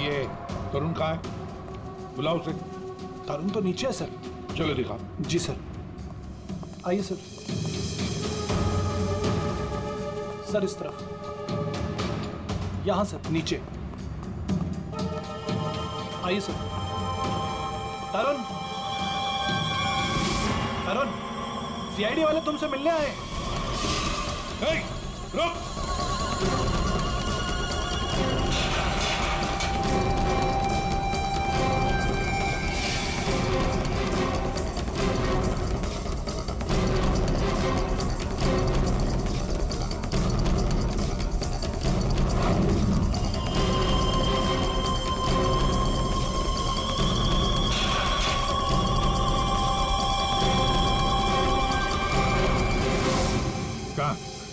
ये तरुण कहाँ है? बुलाओ उसे। तरुण तो नीचे है सर। चलो दिखा। जी सर। आइए सर। सर इस तरफ। यहां सर नीचे। आइए सर। तरुण, तरुण, सीआईडी वाले तुमसे मिलने आए। रुक।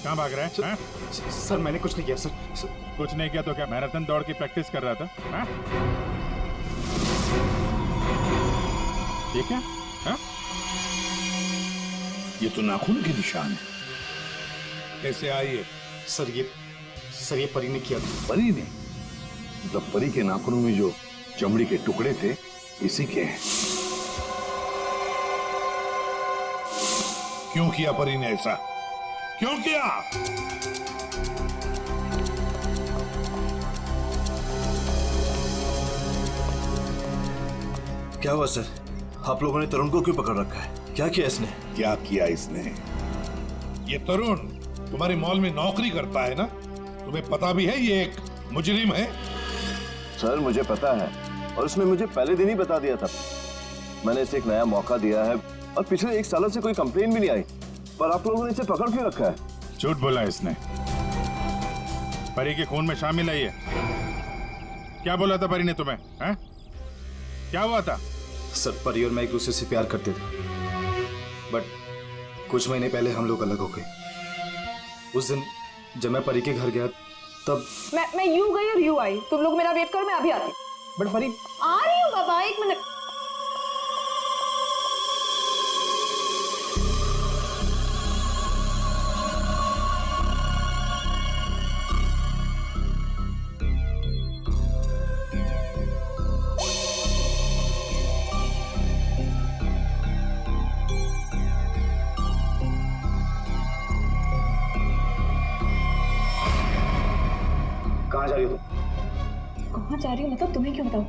कहाँ भाग रहा है? सर मैंने कुछ नहीं किया सर। कुछ नहीं किया तो क्या मैराथन दौड़ की प्रैक्टिस कर रहा था? हाँ? ये क्या? हाँ? ये तो नाखून के निशान है। कैसे आई है? सर ये परी ने किया था। परी ने? मतलब परी के नाखूनों में जो चमड़ी के टुकड़े थे इसी के हैं। क्यों किया परी ने ऐसा? क्यों किया? क्या हुआ सर? आप लोगों ने तरुण को क्यों पकड़ रखा है? क्या किया इसने? क्या किया इसने? ये तरुण तुम्हारी मॉल में नौकरी करता है ना? तुम्हें पता भी है ये एक मुजरिम है? सर मुझे पता है और उसने मुझे पहले दिन ही बता दिया था। मैंने इसे एक नया मौका दिया है और पिछले 1 सालों से कोई कंप्लेन भी नहीं आई, पर आप लोगों ने इसे पकड़ क्यों रखा है? झूठ बोला इसने। परी के खून में शामिल है ये। क्या बोला था परी ने तुम्हें? हैं? क्या हुआ था? सर परी और मैं एक दूसरे से प्यार करते थे, बट कुछ महीने पहले हम लोग अलग हो गए। उस दिन जब मैं परी के घर गया तब मैं यूं गई और यूं आई। तुम लोग मेरा वेट करो, मैं अभी आती हूँ। बट परी आ रही हूँ बाबा, 1 मिनट। कहाँ जा रही हो तुम? कहाँ जा रही हूँ मतलब तुम्हें क्यों बताऊँ?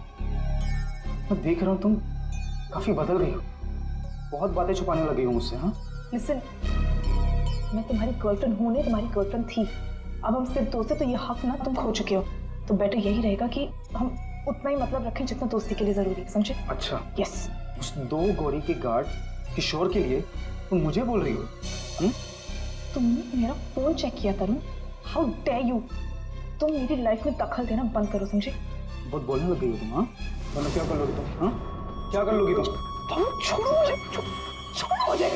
मैं देख रहा हूँ तुम काफी बदल गई हो। बहुत बातें छुपाने लगी हो मुझसे। हाँ लिसन, मैं तुम्हारी गर्लफ्रेंड हूँ नहीं, तुम्हारी गर्लफ्रेंड थी। अब हम सिर्फ दोस्त हैं तो ये हक ना तुम खो चुके हो। तो बेटर यही रहेगा कि हम उतना ही मतलब रखें जितना दोस्ती के लिए जरूरी है, समझे? अच्छा, यस। उस 2 गोरी के गार्ड किशोर के लिए तुम मुझे बोल रही हो? तुमने मेरा फोन चेक किया तरुण। How dare you! तुम मेरी लाइफ में दखल देना बंद करो, समझे? बहुत बोलने लग गई हो तुम। हाँ मतलब क्या कर लोगी तुम? हाँ क्या कर लोगी तुम? तुम छोड़ो मुझे, छोड़ो मुझे।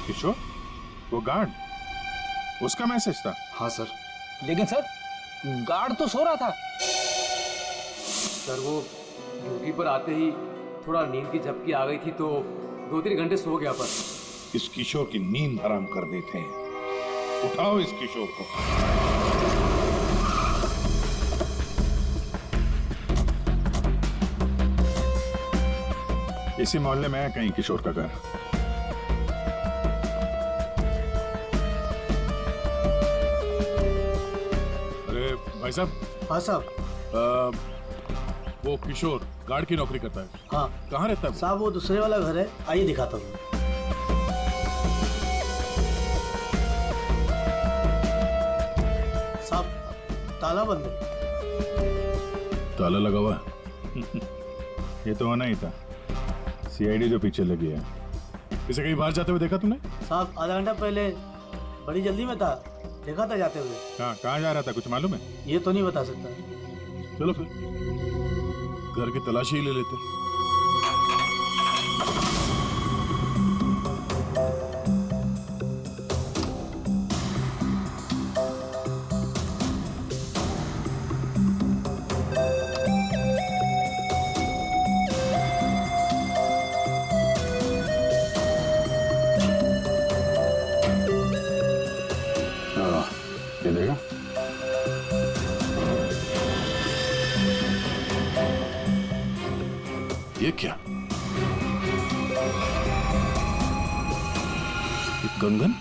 किशोर, वो गार्ड, उसका मैसेज था? हाँ सर। लेकिन सर गार्ड तो सो रहा था। सर वो ड्यूटी पर आते ही थोड़ा नींद की झपकी आ गई थी तो 2-3 घंटे सो गया। पर इस किशोर की नींद हराम कर देते हैं। उठाओ इस किशोर को। इसी मोहल्ले में है कहीं किशोर का घर। अरे भाई साहब। हाँ साहब। वो किशोर गार्ड की नौकरी करता है। हाँ कहाँ रहता है साहब? वो दूसरे वाला घर है, आइए दिखाता हूँ। साहब ताला बंद है। ताला लगा हुआ है? ये तो होना ही था। सीआईडी जो पीछे लगी है। इसे कहीं बाहर जाते हुए देखा तूने? साहब आधा घंटा पहले बड़ी जल्दी में था, देखा था जाते हुए। कहाँ जा रहा था, कुछ मालूम है? ये तो नहीं बता सकता। चलो फिर घर की तलाशी ही ले लेते। ये क्या? ये कंगन?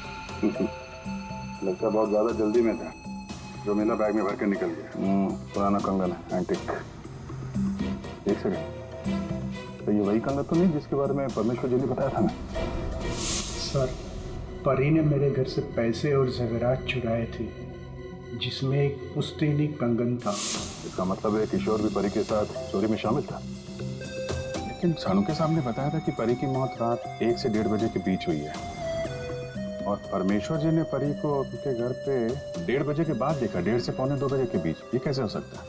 लगता बहुत ज्यादा जल्दी में था, जो मेरा बैग में भर के निकल गया। पुराना कंगन है, एंटिक। एक सेकंड, तो ये वही कंगन तो नहीं जिसके बारे में परमेश्वर जी ने बताया था ना? सर, परी ने मेरे घर से पैसे और ज़ेवरात चुराए थे, जिसमें एक पुश्तैनी कंगन था। इसका मतलब है किशोर भी परी के साथ चोरी में शामिल था। लेकिन सानू के सामने बताया था कि परी की मौत रात 1 से 1:30 बजे के बीच हुई है, और परमेश्वर जी ने परी को उनके घर पे 1:30 बजे के बाद देखा, 1:30 से 1:45-2 बजे के बीच। ये कैसे हो सकता है?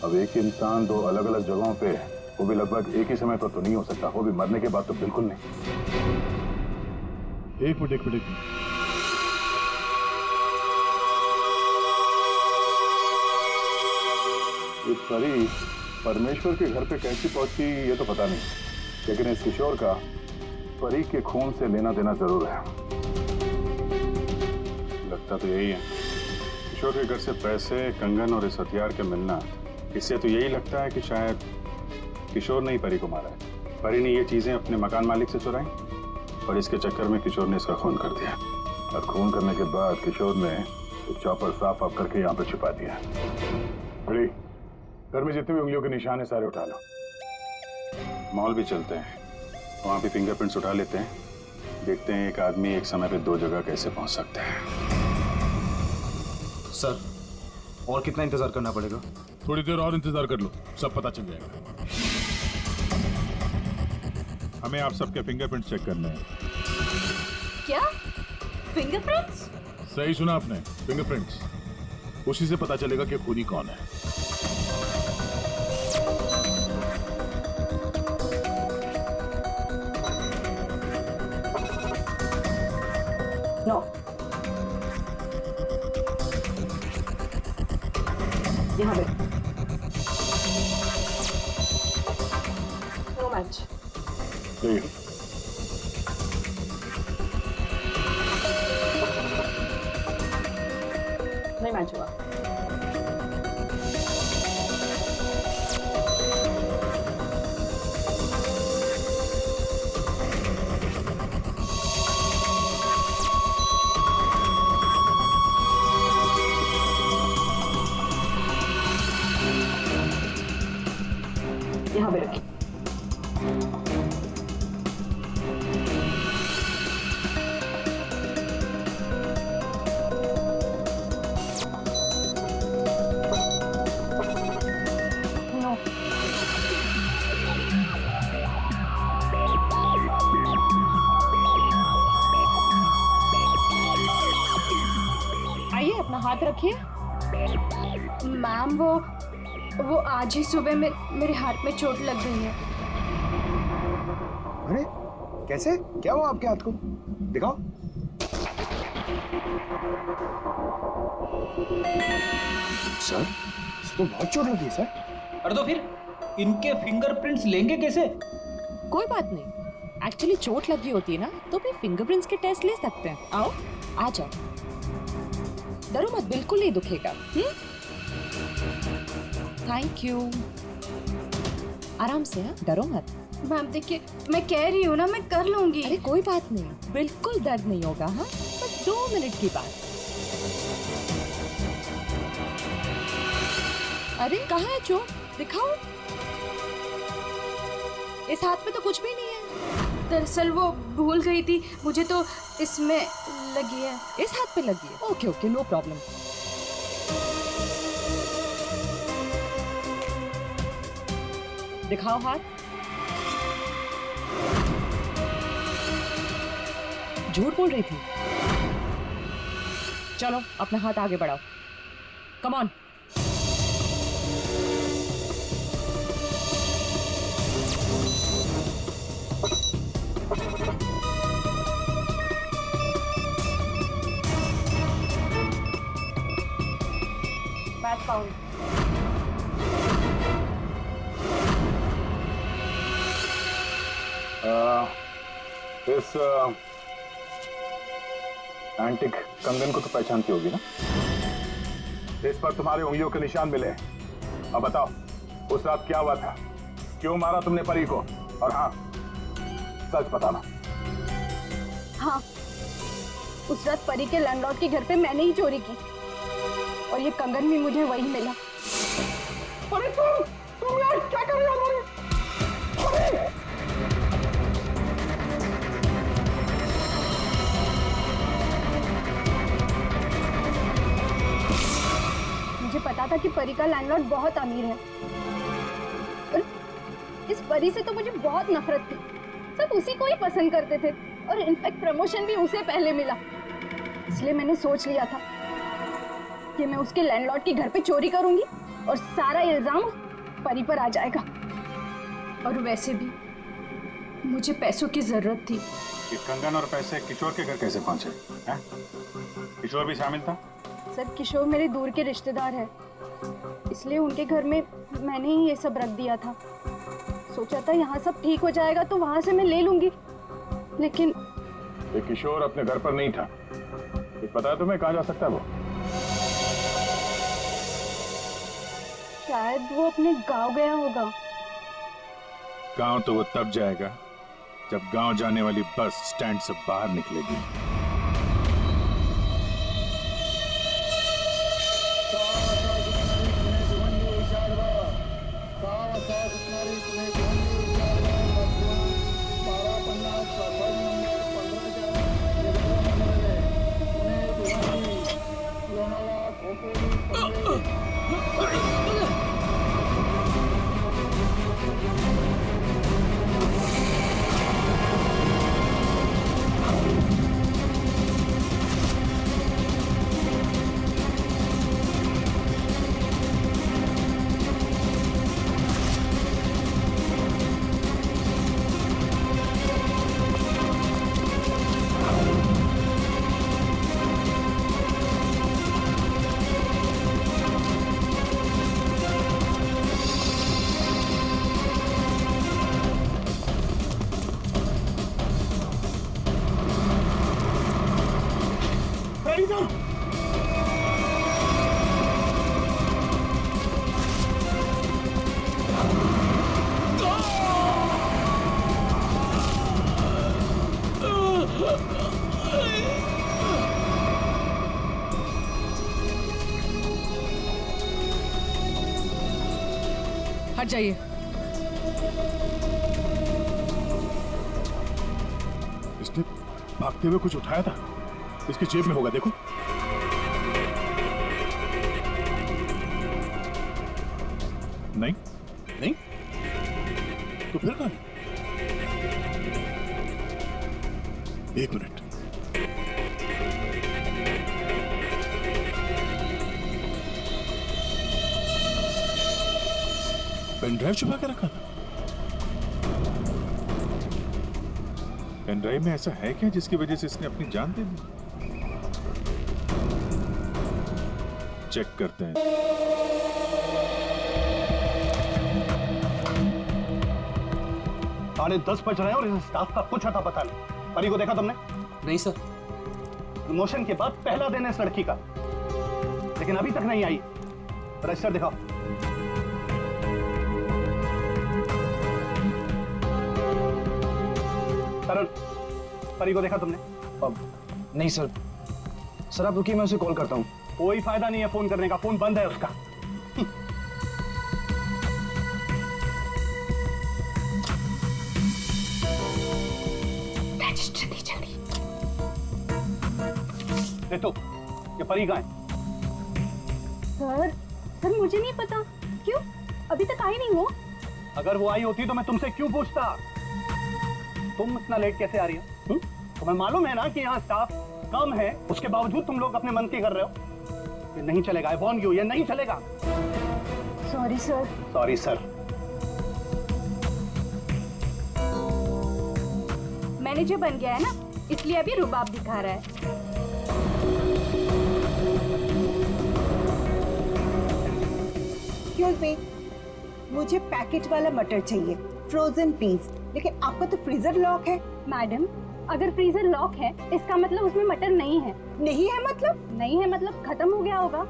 अब एक इंसान 2 अलग अलग जगहों पे, वो भी लगभग एक ही समय पर तो नहीं हो सकता, वो भी मरने के बाद तो बिल्कुल नहीं। एक मिनट। ये परी परमेश्वर के घर पे कैसी पहुंची ये तो पता नहीं, लेकिन इस किशोर का परी के खून से लेना देना जरूर है। लगता तो यही है। किशोर के घर से पैसे, कंगन और इस हथियार के मिलना, इससे तो यही लगता है कि शायद किशोर ने ही परी को मारा है। परी ने ये चीजें अपने मकान मालिक से चुराई और इसके चक्कर में किशोर ने इसका खून कर दिया, और खून करने के बाद किशोर ने एक चॉपर साफ ऑफ करके यहाँ पर छिपा दिया। बड़ी घर में जितने भी उंगलियों के निशान है सारे उठा लो। मॉल भी चलते हैं, वहां भी फिंगरप्रिंट्स उठा लेते हैं, देखते हैं एक आदमी एक समय पे 2 जगह कैसे पहुंच सकता है। सर, और कितना इंतजार करना पड़ेगा? थोड़ी देर और इंतजार कर लो, सब पता चल जाएगा। हमें आप सबके फिंगरप्रिंट्स चेक करने हैं। क्या फिंगरप्रिंट्स? सही सुना आपने, फिंगरप्रिंट्स। उसी से पता चलेगा कि खूनी कौन है। नो, यहाँ पे नो मैच। नहीं मैच हुआ। यहाँ पे रखिए। नो, आइए अपना हाथ रखिए। मैम, वो आज ही सुबह में मेरे हाथ में चोट लग गई है। अरे कैसे? क्या हुआ आपके हाथ को? दिखाओ। सर, इसे तो बहुत चोट लगी है सर। अरे तो फिर इनके फिंगरप्रिंट्स लेंगे कैसे? कोई बात नहीं, एक्चुअली चोट लगी होती है ना, तो फिर फिंगरप्रिंट्स के टेस्ट ले सकते हैं। आओ, आ जाओ, डरो मत, बिल्कुल नहीं दुखेगा। Thank you. आराम से, हाँ, डरो मत। मैम देखिए, मैं कह रही हूँ ना, मैं कर लूंगी। अरे कोई बात नहीं, बिल्कुल दर्द नहीं होगा। हाँ, बस 2 मिनट की बात। अरे कहाँ है चोट? दिखाओ। इस हाथ में तो कुछ भी नहीं है। दरअसल वो भूल गई थी, मुझे तो इसमें लगी है। इस हाथ पे लगी है? Okay okay, no problem. दिखाओ हाथ। झूठ बोल रही थी। चलो अपना हाथ आगे बढ़ाओ, कम ऑन। Match found. इस एंटिक कंगन को तो पहचानती होगी ना? इस पर तुम्हारे उंगलियों के निशान मिले। अब बताओ, उस रात क्या हुआ था? क्यों मारा तुमने परी को? और हाँ, सच बताना। हाँ, उस रात परी के लैंडलॉर्ड के घर पे मैंने ही चोरी की और ये कंगन भी मुझे वही मिला। अरे तुम यार क्या कर रहे हो हमारे? मुझे पता था कि परी का लैंडलॉर्ड बहुत अमीर है और इस परी से तो मुझे बहुत नफरत थी। सब उसी को ही पसंद करते थे और इनफैक्ट प्रमोशन भी उसे पहले मिला। इसलिए मैंने सोच लिया था कि मैं उसके लैंडलॉर्ड के घर पे चोरी करूंगी और सारा इल्जाम उस परी पर आ जाएगा। और वैसे भी मुझे पैसों की जरूरत थी। ये कंगन और पैसे किशोर के घर कैसे पहुंचे हैं? किशोर भी शामिल था? सर, किशोर मेरे दूर के रिश्तेदार हैं, इसलिए उनके घर में मैंने ही ये सब रख दिया था। सोचा था यहाँ सब ठीक हो जाएगा तो वहां से मैं ले लूंगी, लेकिन ये किशोर अपने घर पर नहीं था। कुछ पता है तुम्हें कहाँ जा सकता है वो? शायद वो अपने गांव गया होगा। गांव तो वो तब जाएगा जब गांव जाने वाली बस स्टैंड से बाहर निकलेगी। हट जाइए। इसने भागते हुए कुछ उठाया था, इसकी जेब में होगा, देखो। नहीं नहीं, तो फिर कहां? एक मिनट, पेन ड्राइव छुपा के रखा था। पेन ड्राइव में ऐसा है क्या जिसकी वजह से इसने अपनी जान दे दी? चेक करते हैं। साढ़े 10 बज रहे हैं और इस स्टाफ का कुछ अता पता नहीं। परी को देखा तुमने? नहीं सर। प्रमोशन के बाद पहला दिन है इस लड़की का, लेकिन अभी तक नहीं आई। रजिस्टर दिखाओ। सर, परी को देखा तुमने? नहीं सर। सर आप रुकिए, मैं उसे कॉल करता हूँ। कोई फायदा नहीं है फोन करने का, फोन बंद है उसका। दे तो, ये परी कहाँ है? सर मुझे नहीं पता। क्यों? अभी तक आई नहीं हो? अगर वो आई होती तो मैं तुमसे क्यों पूछता? तुम इतना लेट कैसे आ रही हो? तुम्हें मालूम है ना कि यहाँ स्टाफ कम है, उसके बावजूद तुम लोग अपने मन की कर रहे हो। ये नहीं चलेगा, आई वॉर्न यू, ये नहीं चलेगा। Sorry sir. Sorry sir. Manager बन गया है ना, इसलिए अभी रुबाब दिखा रहा है। एक्सक्यूज मी, मुझे पैकेट वाला मटर चाहिए, फ्रोजन प्लीज। लेकिन आपका तो फ्रीजर लॉक है। मैडम, अगर फ्रीजर लॉक है इसका मतलब उसमें मटर नहीं है। नहीं है मतलब? नहीं है मतलब खत्म हो गया होगा।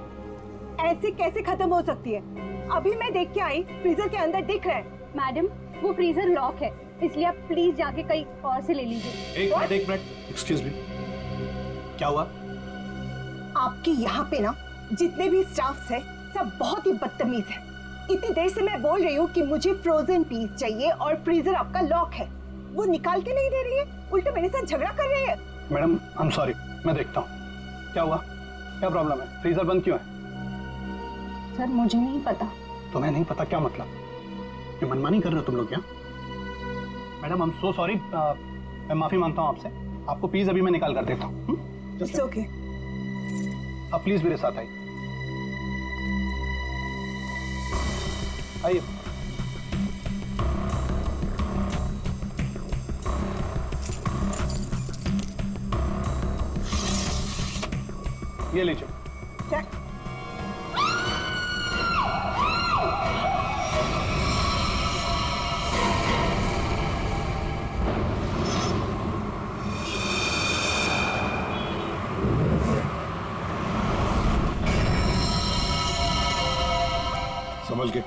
ऐसे कैसे खत्म हो सकती है? अभी मैं देख के आई, फ्रीजर के अंदर दिख रहा है मैडम वो फ्रीजर लॉक है, इसलिए आप प्लीज जाके कहीं और से ले लीजिए। एक मिनट, एक्सक्यूज मी, क्या हुआ? आपके यहाँ पे ना जितने भी स्टाफ्स हैं सब बहुत ही बदतमीज है। इतनी देर से मैं बोल रही हूँ कि मुझे फ्रोजन पीस चाहिए और फ्रीजर आपका लॉक है, वो निकाल के नहीं दे रही है, उल्टे मेरे साथ झगड़ा कर रही है। मैडम आई एम सॉरी, मैं देखता हूँ क्या हुआ, क्या प्रॉब्लम है, फ्रीजर बंद क्यों है? सर मुझे नहीं पता। तुम्हें नहीं पता क्या मतलब? ये मनमानी कर रहे हो तुम लोग क्या? Madam I am so sorry, मैं माफी मांगता हूँ आपसे। आपको प्लीज अभी मैं निकाल कर देता हूँ। It's okay. आप प्लीज मेरे साथ आइए। आइए। ये लीजिए। क्या? समझ गए?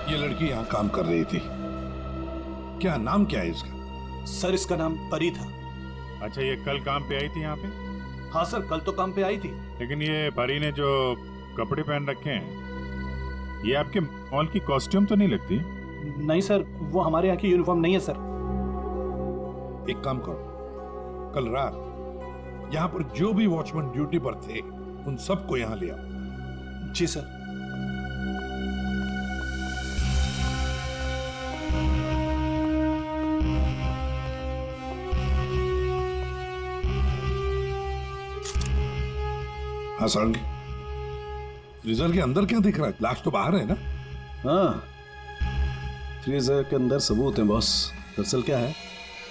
ये लड़की यहाँ काम कर रही थी, क्या नाम क्या है इसका? सर इसका नाम परी था। अच्छा, ये कल काम पे आई थी यहाँ पे? हाँ सर, कल तो काम पे आई थी। लेकिन ये परी ने जो कपड़े पहन रखे हैं, ये आपके मॉल की कॉस्ट्यूम तो नहीं लगती? नहीं सर, वो हमारे यहाँ की यूनिफॉर्म नहीं है सर। एक काम करो, कल रात यहाँ पर जो भी वॉचमैन ड्यूटी पर थे उन सबको यहाँ ले आओ। जी सर। हाँ सारंगी, फ्रीजर के अंदर क्या दिख रहा है? लाश तो बाहर है ना? हाँ, फ्रीजर के अंदर सबूत है बॉस। दरअसल क्या है,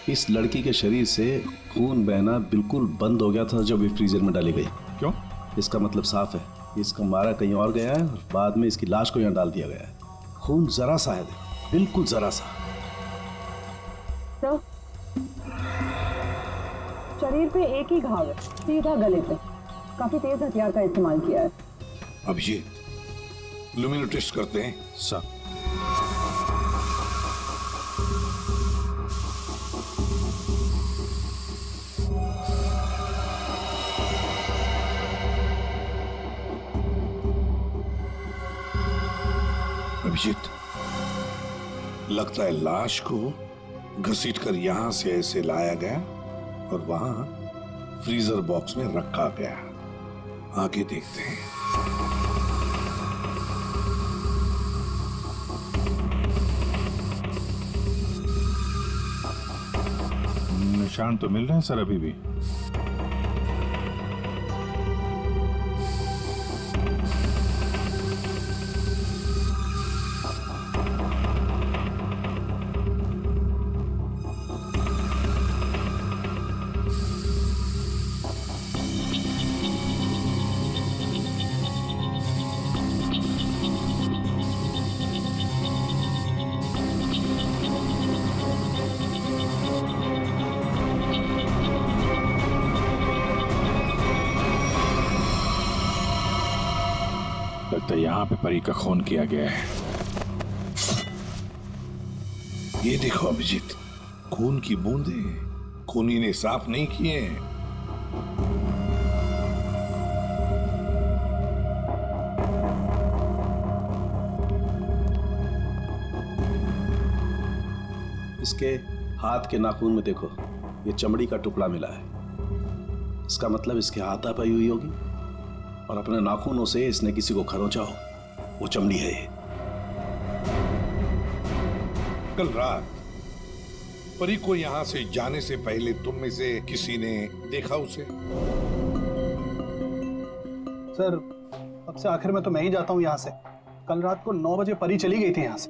इस लड़की के शरीर से खून बहना बिल्कुल बंद हो गया था जब ये फ्रीजर में डाली गई। क्यों? इसका मतलब साफ है, इसका मारा कहीं और गया है और बाद में इसकी लाश को यहाँ डाल दिया गया है। खून जरा सा है, बिल्कुल जरा सा। सर, शरीर पे एक ही घाव है, सीधा गले पे। काफी तेज हथियार का इस्तेमाल किया है। अब ये लुमिनो टेस्ट करते हैं सर। अभिजीत, लगता है लाश को घसीटकर यहां से ऐसे लाया गया और वहां फ्रीजर बॉक्स में रखा गया। आगे देखते हैं। निशान तो मिल रहे हैं सर अभी भी। लगता है यहाँ पे परी का खून किया गया है। ये देखो अभिजीत, खून की बूंदे खूनी ने साफ नहीं किए हैं। इसके हाथ के नाखून में देखो, ये चमड़ी का टुकड़ा मिला है। इसका मतलब इसके हाथापाई हुई होगी और अपने नाखूनों से इसने किसी को खरोंचा हो, वो चमड़ी है ये। कल रात परी को यहाँ से जाने से पहले तुम में से किसी ने देखा उसे? सर, अब से आखिर में तो मैं ही जाता हूँ यहाँ से। कल रात को 9 बजे परी चली गई थी यहाँ से।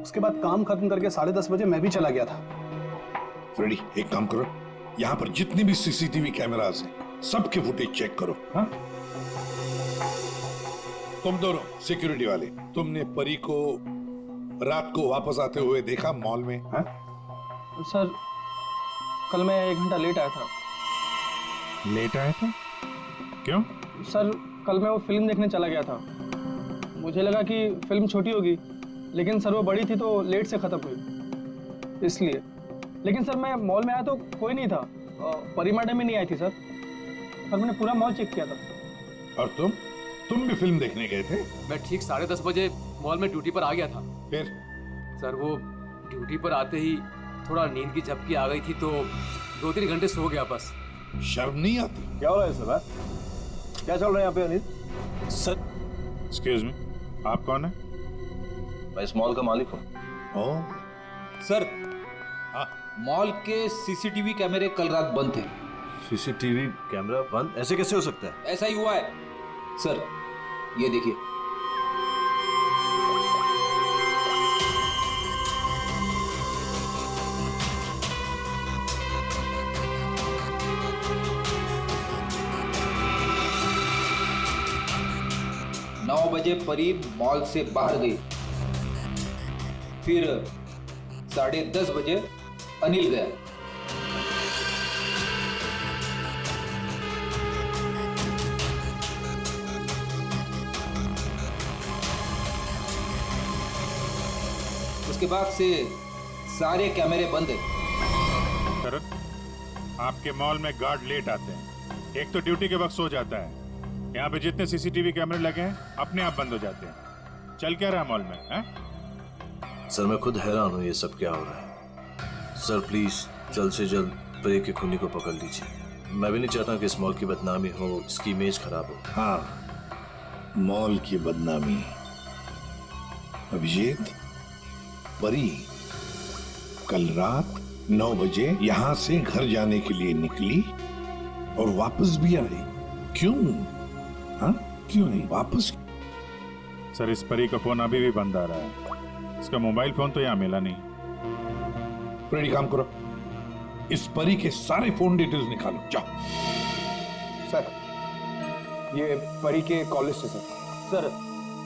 उसके बाद काम खत्म करके 10:30 बजे मैं भी चला गया था। फ्रेडी, एक काम करो, यहाँ पर जितनी भी सीसीटीवी कैमरास हैं सबके फुटेज चेक करो। हाँ, तुम दोनों सिक्योरिटी वाले, तुमने परी को रात को वापस आते हुए देखा मॉल में? हाँ? सर कल मैं 1 घंटा लेट आया था। लेट आए थे? क्यों? सर कल मैं वो फिल्म देखने चला गया था। मुझे लगा कि फिल्म छोटी होगी, लेकिन सर वो बड़ी थी तो लेट से खत्म हुई, इसलिए। लेकिन सर मैं मॉल में आया तो कोई नहीं था, परी मैडम भी नहीं आई थी सर। मैंने पूरा मॉल चेक किया था। और तुम भी फिल्म देखने गए थे? मैं ठीक 10:30 बजे मॉल में ड्यूटी पर आ गया था। फिर? सर वो ड्यूटी पर आते ही थोड़ा नींद की झपकी आ गई थी तो 2-3 घंटे सो गया बस। शर्म नहीं आती? क्या हो रहा है सर? क्या चल रहा है यहाँ पे अनिल? सर एक्सक्यूज मी, आप कौन है? मैं इस मॉल का मालिक हूँ। ओह, सर मॉल के सीसीटीवी कैमरे कल रात बंद थे। सीसीटीवी कैमरा बंद? ऐसे कैसे हो सकता है? ऐसा ही हुआ है सर, ये देखिए। नौ बजे परी मॉल से बाहर गई, फिर 10:30 बजे अनिल गया। उसके बाद से सारे कैमरे बंद हैं। शरद, आपके मॉल में गार्ड लेट आते हैं, एक तो ड्यूटी के वक्त सो जाता है, यहाँ पे जितने सीसीटीवी कैमरे लगे हैं अपने आप बंद हो जाते हैं। चल क्या रहा है मॉल में? हैं? सर मैं खुद हैरान हूँ ये सब क्या हो रहा है। सर प्लीज जल्द से जल्द परी के खूनी को पकड़ लीजिए। मैं भी नहीं चाहता कि इस मॉल की बदनामी हो, इसकी इमेज खराब हो। हाँ, मॉल की बदनामी। अभिजीत, परी कल रात 9 बजे यहाँ से घर जाने के लिए निकली और वापस भी आई। क्यों? हाँ, क्यों आई वापस? सर इस परी का फोन अभी भी बंद आ रहा है, इसका मोबाइल फोन तो यहाँ मिला नहीं। फ्रेडी, काम करो, इस परी के सारे फोन डिटेल्स निकालो, जाओ। सर ये परी के कॉल लिस्ट है सर।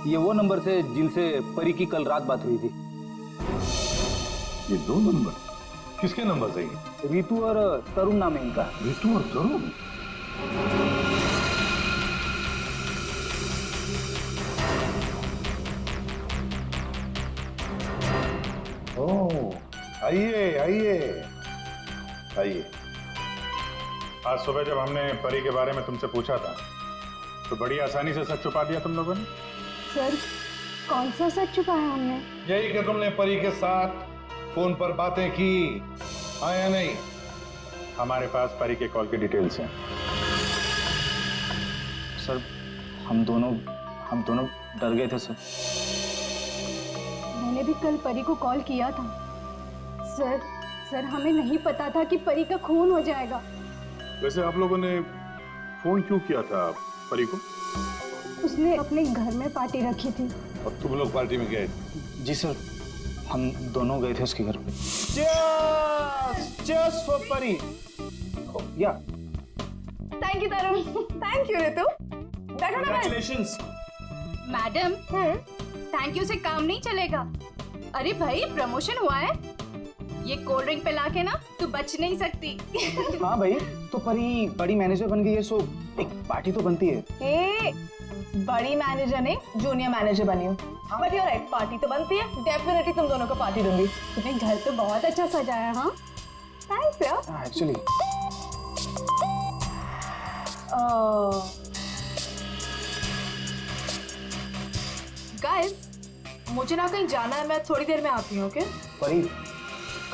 ये वो नंबर से जिनसे परी की कल रात बात हुई थी। ये 2 नंबर किसके नंबर से? रितु और तरुण नाम है इनका। रितु और तरुण? ओह, आइए आइए आइए। आज सुबह जब हमने परी के बारे में तुमसे पूछा था तो बड़ी आसानी से सच छुपा दिया तुम लोगों ने। सर कौन सा सच छुपाया हमने? यही कि तुमने परी के साथ फोन पर बातें की, हाँ या नहीं? हमारे पास परी के कॉल की डिटेल्स हैं। सर हम दोनों डर गए थे सर। मैंने भी कल परी को कॉल किया था। सर हमें नहीं पता था कि परी का खून हो जाएगा। वैसे आप लोगों ने फोन क्यों किया था परी को? उसने अपने घर में पार्टी रखी थी। और तुम लोग पार्टी में गए? जी सर, हम दोनों गए थे उसके घर पे। Cheers for परी। या thank you Tarun, thank you Ritu. बैठो ना Congratulations। मैडम थैंक यू से काम नहीं चलेगा। अरे भाई प्रमोशन हुआ है, ये कोल्ड ड्रिंक पिला के ना तू बच नहीं सकती। हाँ भाई, तो परी बड़ी मैनेजर बन गई है, सो एक पार्टी तो बनती है। बड़ी मैनेजर ने जूनियर मैनेजर बनी हूँ, बट यू राइट, पार्टी तो बनती है। डेफिनेटली तुम दोनों को पार्टी दूंगी। तुम्हें घर तो बहुत अच्छा सजाया। हाँ थैंक्स यार। एक्चुअली गाइस मुझे ना कहीं जाना है, मैं थोड़ी देर में आती हूँ। ओके परी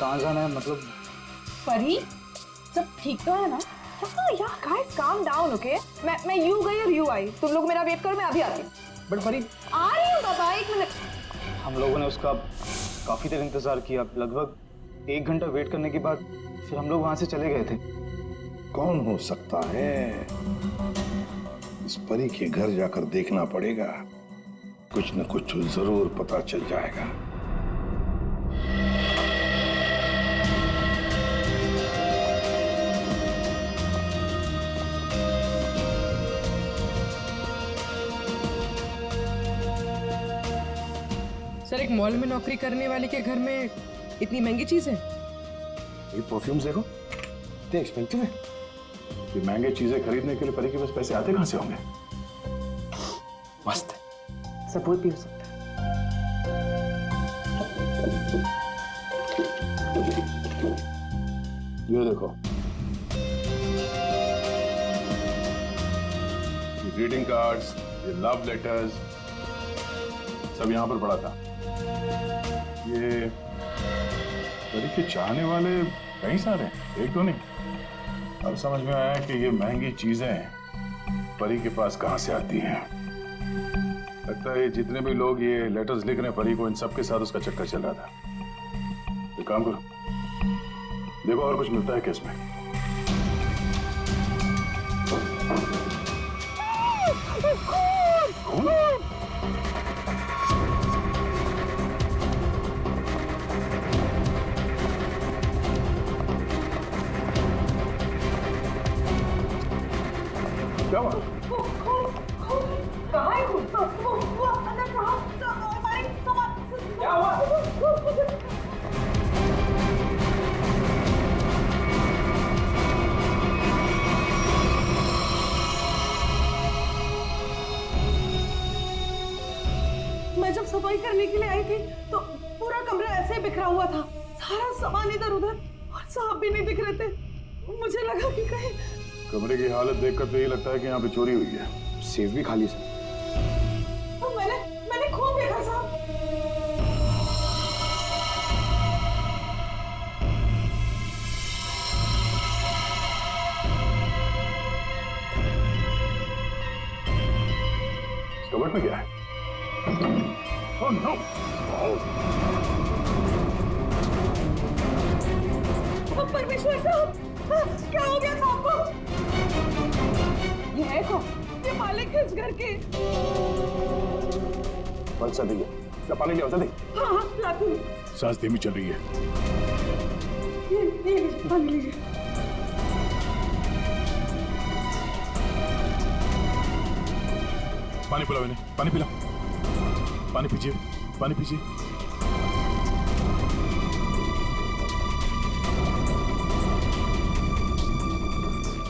कहाँ जाना है? मतलब परी सब ठीक तो है ना? हाँ यार गाइस काम डाउन। ओके मैं यू गई और यू आई, तुम लोग मेरा वेट करो, मैं अभी आती हूँ। बट परी आ रही हूँ बाबा, 1 मिनट। हम लोगों ने उसका काफी देर इंतजार किया, लगभग 1 घंटा वेट करने के बाद फिर हम लोग वहां से चले गए थे। कौन हो सकता है? इस परी के घर जाकर देखना पड़ेगा, कुछ न कुछ जरूर पता चल जाएगा। एक मॉल में नौकरी करने वाले के घर में इतनी महंगी चीज है? ये परफ्यूम्स देखो, इतने एक्सपेंसिव है। ये महंगे चीजें खरीदने के लिए परी के पास पैसे आते कहां से होंगे? मस्त है। सब कोई पी सकता है। ये देखो, ये ग्रीटिंग कार्ड्स, ये लव लेटर्स, सब यहां पर पड़ा था। ये परी के चाहने वाले कई सारे हैं, एक तो नहीं। अब समझ में आया कि ये महंगी चीजें परी के पास कहां से आती हैं। लगता है जितने भी लोग ये लेटर्स लिख रहे हैं परी को, इन सब के साथ उसका चक्कर चल रहा था। एक काम करो, देखो और कुछ मिलता है केस में। क्या हुआ? क्या हुआ? मैं जब सफाई करने के लिए आई थी तो पूरा कमरा ऐसे ही बिखरा हुआ था, सारा सामान इधर उधर, और साहब भी नहीं दिख रहे थे। मुझे लगा कि कहीं कमरे की हालत देखकर तो ये लगता है कि यहाँ पे चोरी हुई है। सेफ भी खाली है। तो मैंने खूब देखा साहब। कबर्ड में क्या है? Oh no! परमेश्वर साहब, क्या हो गया साहब को? ये है कौन? ये मालिक है इस घर के। बंद सा दिया, क्या पानी ले आओ जल्दी। हाँ लाती हूँ। सांस धीमी चल रही है। ये लीजिए, पानी लीजिए। पानी पिलाओ इन्हें, पानी पिलाओ। पानी पीजिए, पानी पीजिए।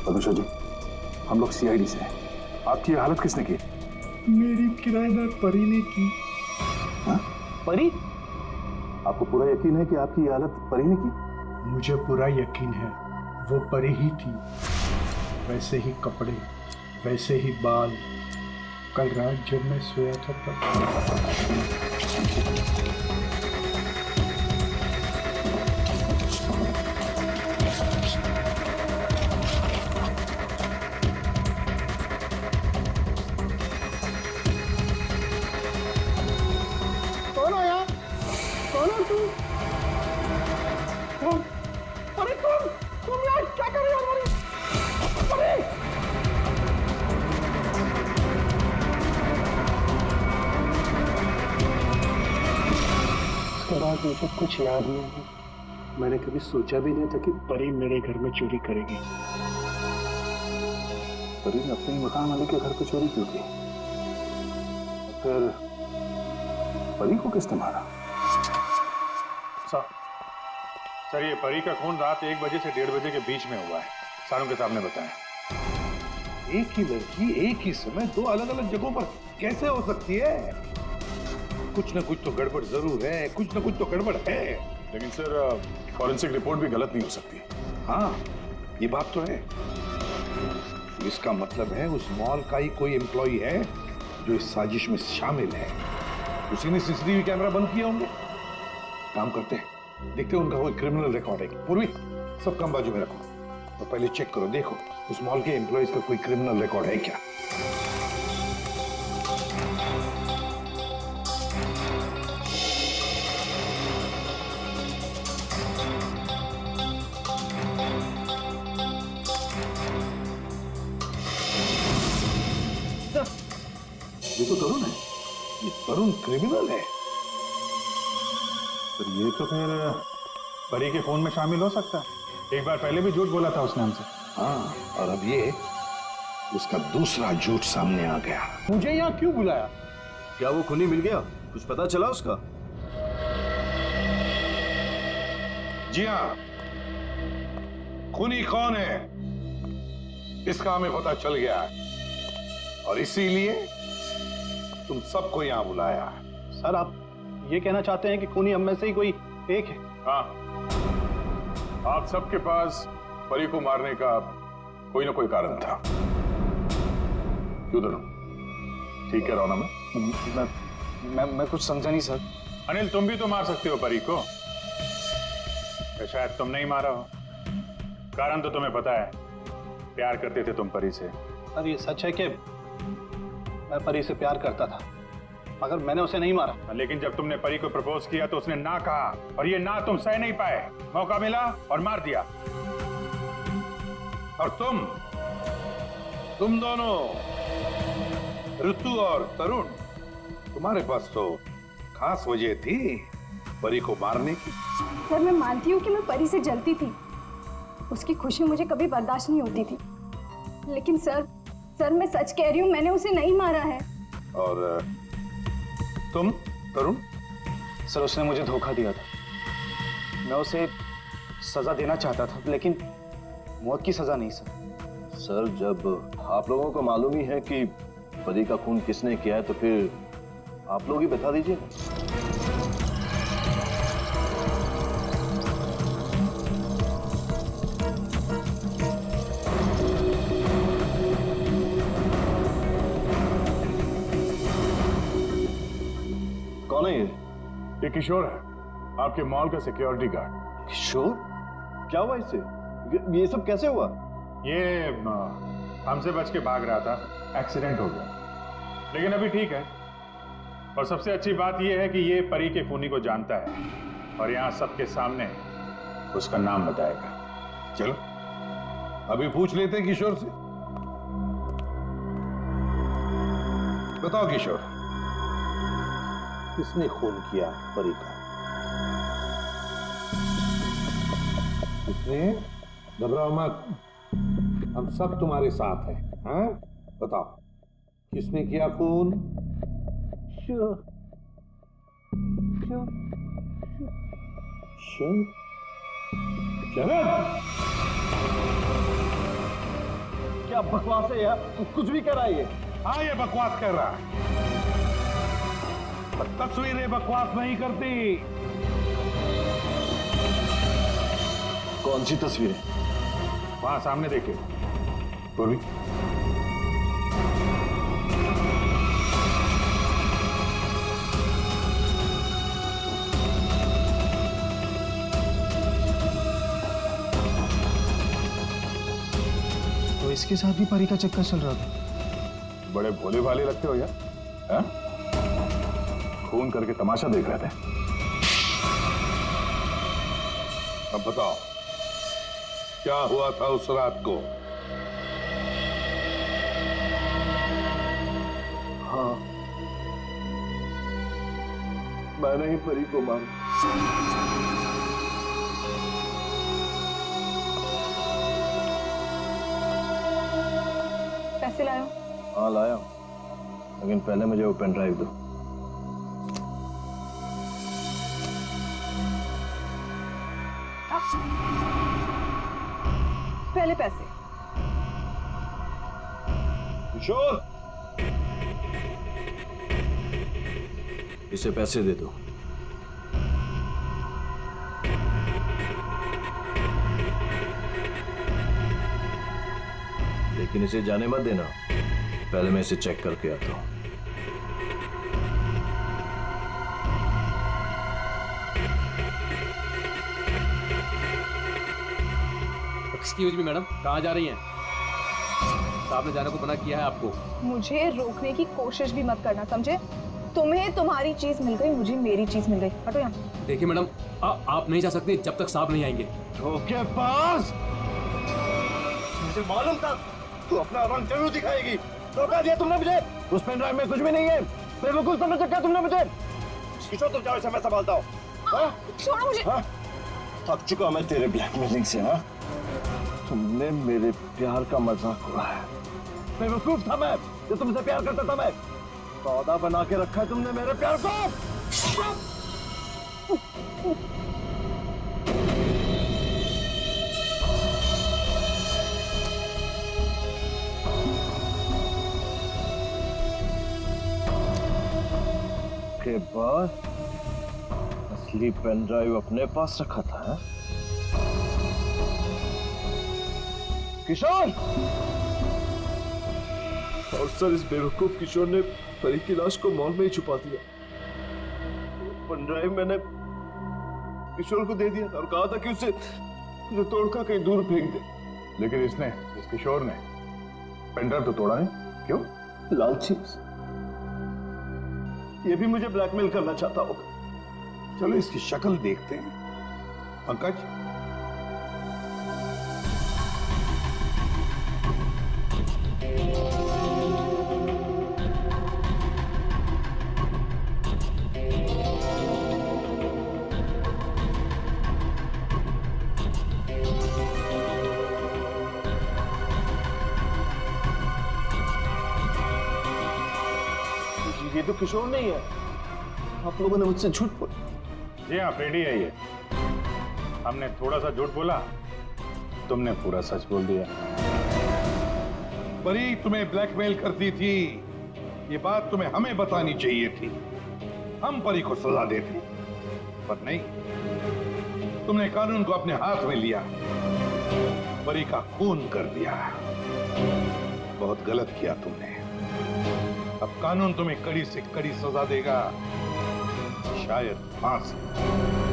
परमेश्वर जी, हम लोग सीआईडी से हैं। आपकी ये हालत किसने की? मेरी किराएदार परी ने की। हाँ? परी? आपको पूरा यकीन है कि आपकी ये हालत परी ने की? मुझे पूरा यकीन है वो परी ही थी। वैसे ही कपड़े, वैसे ही बाल। कल रात जब मैं सोया था तब कौन आया? कौन हो तू? कौन? अरे तुम यार क्या कर रहे हो? अरे रात मुझे कुछ याद नहीं है। मैंने कभी सोचा भी नहीं था कि परी मेरे घर में चोरी करेगी। परी ने अपने मकान मालिक के घर पे चोरी क्यों की? फिर परी को किसने मारा? सर ये परी का खून रात 1 बजे से 1:30 बजे के बीच में हुआ है, सारों के सामने बताया। एक ही लड़की एक ही समय दो अलग अलग जगहों पर कैसे हो सकती है? कुछ ना कुछ तो गड़बड़ जरूर है, कुछ ना कुछ तो गड़बड़ है। लेकिन सर फॉरेंसिक रिपोर्ट भी गलत नहीं हो सकती। हाँ, ये बात तो है। इसका मतलब है उस मॉल का ही कोई एम्प्लॉई है जो इस साजिश में शामिल है। उसी ने सीसीटीवी कैमरा बंद किए होंगे। काम करते हैं, देखते हैं उनका कोई क्रिमिनल रिकॉर्ड है। पूर्वी, सब काम बाजू में रखो और पहले चेक करो, देखो उस मॉल के एम्प्लॉइज का कोई क्रिमिनल रिकॉर्ड है क्या। ये तो तरुण है। ये तरुण क्रिमिनल है। तो ये तो फिर परी के खून में शामिल हो सकता है। एक बार पहले भी झूठ बोला था उसने हमसे। हाँ, और अब ये उसका दूसरा झूठ सामने आ गया। मुझे यहाँ क्यों बुलाया? क्या वो खूनी मिल गया? कुछ पता चला उसका? जी हाँ, खूनी कौन है इसका हमें पता चल गया है और इसीलिए तुम सबको यहां बुलाया है। सर आप ये कहना चाहते हैं कि खूनी हम में से ही कोई एक है? हाँ, आप सबके पास परी को मारने का कोई ना कोई कारण था। क्यों दोनों ठीक कह रहा हूं ना मैं कुछ समझा नहीं सर। अनिल, तुम भी तो मार सकते हो परी को, या शायद तुम नहीं मारा हो। कारण तो तुम्हें पता है, प्यार करते थे तुम परी से। सर ये सच है कि मैं परी से प्यार करता था, मगर मैंने उसे नहीं मारा। लेकिन जब तुमने परी को प्रपोज किया तो उसने ना कहा, और ये ना तुम सह नहीं पाए। मौका मिला और मार दिया। और तुम दोनों, ऋतु और तरुण, तुम्हारे पास तो खास वजह थी परी को मारने की। सर मैं मानती हूँ कि मैं परी से जलती थी, उसकी खुशी मुझे कभी बर्दाश्त नहीं होती थी, लेकिन सर मैं सच कह रही हूँ, मैंने उसे नहीं मारा है। और तुम तरुण? सर उसने मुझे धोखा दिया था। मैं उसे सजा देना चाहता था, लेकिन मौत की सजा नहीं सर। सर जब आप लोगों को मालूम ही है कि परी का खून किसने किया है, तो फिर आप लोग ही बता दीजिए। कौन है ये किशोर है, आपके मॉल का सिक्योरिटी गार्ड। किशोर? क्या हुआ इससे? ये सब कैसे हुआ? ये हमसे बच के भाग रहा था, एक्सीडेंट हो गया, लेकिन अभी ठीक है। और सबसे अच्छी बात यह है कि ये परी के खूनी को जानता है और यहाँ सबके सामने उसका नाम बताएगा। चलो अभी पूछ लेते हैं किशोर से। बताओ किशोर, किसने खून किया परी का? किसने? घबराओ मत, हम सब तुम्हारे साथ हैं। हाँ बताओ, किसने किया खून? शरद, क्या बकवास है यार, कुछ भी कर रहा है ये। हाँ ये बकवास कर रहा है, पर तस्वीरें बकवास नहीं करती। कौन सी तस्वीरें? वहां सामने देखिए पूर्वी। तो इसके साथ भी परी का चक्कर चल रहा था। बड़े भोले भाले लगते हो यार, हाँ? खून करके तमाशा देख रहे थे। अब बताओ क्या हुआ था उस रात को? हाँ मैंने ही परी को मारा। पैसे लायो? हाँ लाया, लेकिन पहले मुझे वो पेन ड्राइव दो। पहले पैसे। किशोर, इसे पैसे दे दो। लेकिन इसे जाने मत देना, पहले मैं इसे चेक करके आता हूं। एक्सक्यूज मी मैडम, कहाँ जा रही हैं? साहब ने जाने को मना किया है आपको। मुझे रोकने की कोशिश भी मत करना, समझे? तुम्हें तुम्हारी चीज मिल गई, मुझे मेरी चीज मिल गई। हटो यहाँ। देखिए मैडम, आप नहीं जा सकती जब तक साहब नहीं आएंगे। धोखेबाज! मुझे मालूम था तू अपना रंग जरूर दिखाएगी। धोखा दिया तुमने मुझे। उस पेन ड्राइव में कुछ भी नहीं है। बेवकूफ समझ रखा तुमने मुझे। किशोर तुम जाओ, इसे मैं संभालता हूँ। छोड़ो मुझे। हाँ? थक चुका मैं तेरे ब्लैकमेलिंग से। हाँ तुमने मेरे प्यार का मजाक उड़ाया। बेवकूफ था मैं जो तुमसे प्यार करता था। मैं सौदा बना के रखा है तुमने मेरे प्यार को। बाद असली पेन ड्राइव अपने पास रखा था, है? किशोर! और सर इस बेवकूफ किशोर ने परी की लाश को मॉल में ही छुपा दिया। पेन ड्राइव मैंने किशोर को दे दिया था और कहा था कि उसे तोड़कर कहीं दूर फेंक दे। लेकिन इस किशोर ने पेनड्राइव तो तोड़ा नहीं, क्यों? लालची, ये भी मुझे ब्लैकमेल करना चाहता होगा। चलो इसकी शक्ल देखते हैं। पंकज, ये तो किशोर नहीं है। आप लोगों ने मुझसे झूठ बोला। जी हाँ, फ्रेडी है ये। हमने थोड़ा सा झूठ बोला, तुमने पूरा सच बोल दिया। परी तुम्हें ब्लैकमेल करती थी, ये बात तुम्हें हमें बतानी चाहिए थी। हम परी को सजा देते, पर नहीं, तुमने कानून को अपने हाथ में लिया, परी का खून कर दिया। बहुत गलत किया तुमने। अब कानून तुम्हें कड़ी से कड़ी सजा देगा, शायद फांसी।